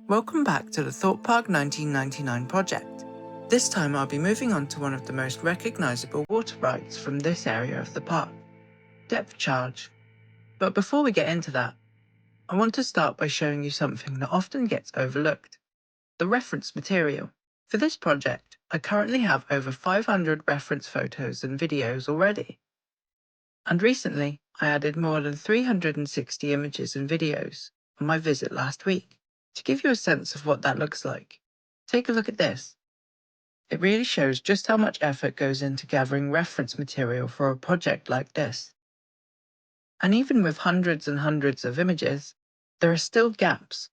Welcome back to the Thorpe Park 1999 project. This time I'll be moving on to one of the most recognisable water rides from this area of the park, depth charge. But before we get into that, I want to start by showing you something that often gets overlooked, the reference material. For this project, I currently have over 500 reference photos and videos already. And recently, I added more than 360 images and videos on my visit last week. To give you a sense of what that looks like, take a look at this. It really shows just how much effort goes into gathering reference material for a project like this. And even with hundreds and hundreds of images, there are still gaps.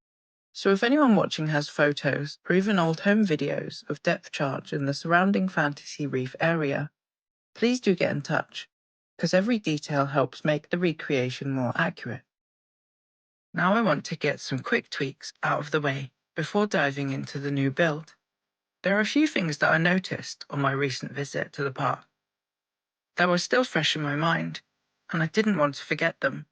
So if anyone watching has photos or even old home videos of depth charge in the surrounding Fantasy Reef area, please do get in touch, because every detail helps make the recreation more accurate. Now I want to get some quick tweaks out of the way before diving into the new build. There are a few things that I noticed on my recent visit to the park that were still fresh in my mind, and I didn't want to forget them.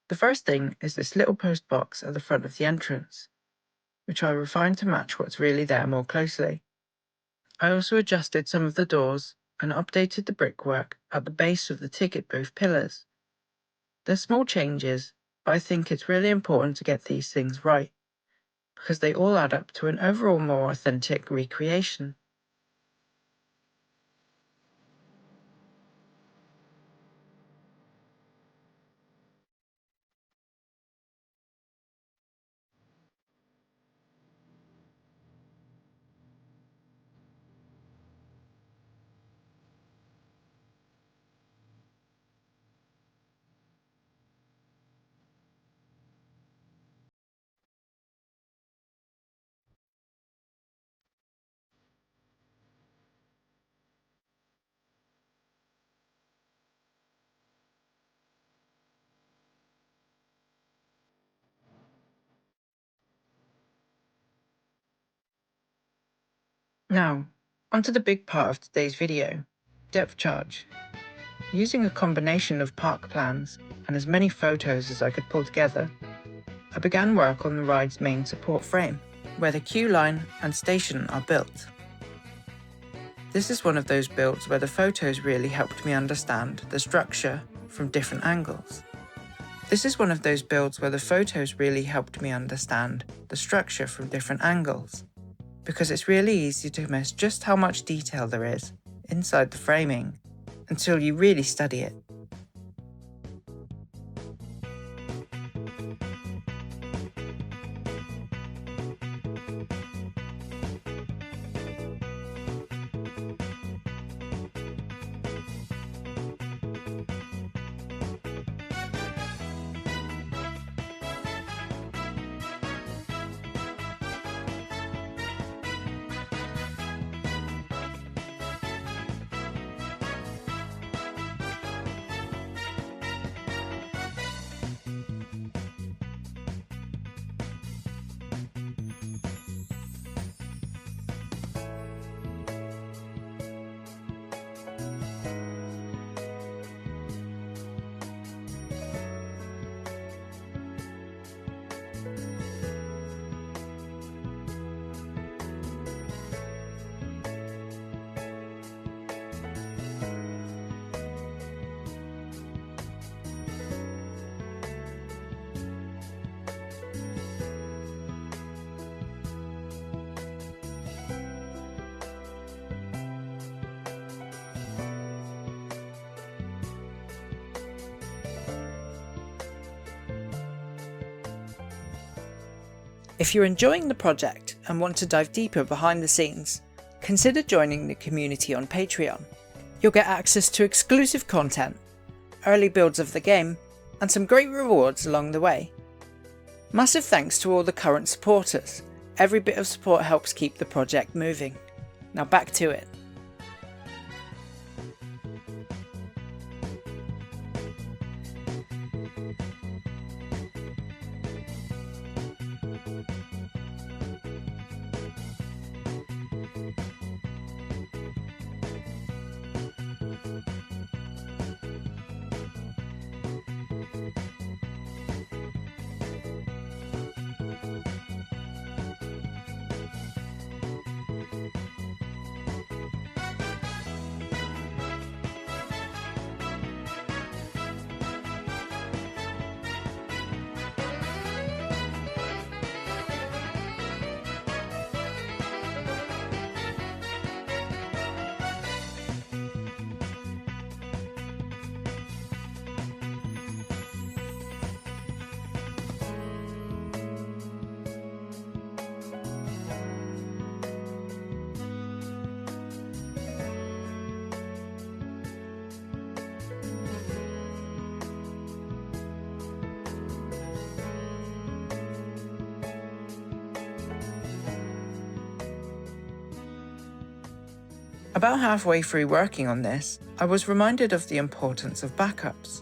The first thing is this little post box at the front of the entrance, which I refined to match what's really there more closely. I also adjusted some of the doors and updated the brickwork at the base of the ticket booth pillars. They're small changes, but I think it's really important to get these things right, because they all add up to an overall more authentic recreation. Now, onto the big part of today's video, depth charge. Using a combination of park plans and as many photos as I could pull together, I began work on the ride's main support frame, where the queue line and station are built. This is one of those builds where the photos really helped me understand the structure from different angles. Because it's really easy to miss just how much detail there is inside the framing until you really study it. If you're enjoying the project and want to dive deeper behind the scenes, consider joining the community on Patreon. You'll get access to exclusive content, early builds of the game, and some great rewards along the way. Massive thanks to all the current supporters. Every bit of support helps keep the project moving. Now back to it. About halfway through working on this, I was reminded of the importance of backups.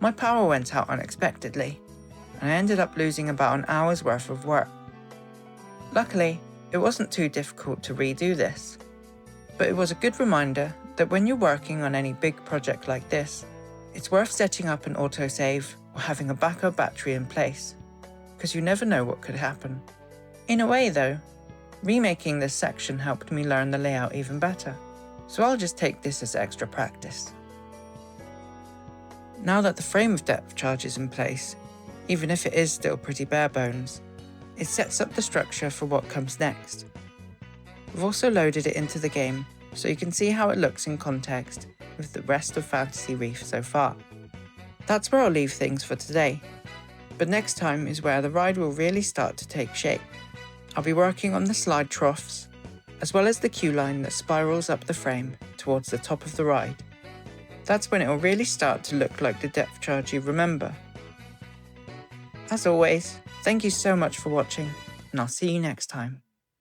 My power went out unexpectedly, and I ended up losing about an hour's worth of work. Luckily, it wasn't too difficult to redo this, but it was a good reminder that when you're working on any big project like this, it's worth setting up an autosave or having a backup battery in place, because you never know what could happen. In a way though, remaking this section helped me learn the layout even better, so I'll just take this as extra practice. Now that the frame of depth charge is in place, even if it is still pretty bare bones, it sets up the structure for what comes next. I've also loaded it into the game so you can see how it looks in context with the rest of Fantasy Reef so far. That's where I'll leave things for today, but next time is where the ride will really start to take shape. I'll be working on the slide troughs, as well as the queue line that spirals up the frame towards the top of the ride. That's when it will really start to look like the depth charge you remember. As always, thank you so much for watching, and I'll see you next time.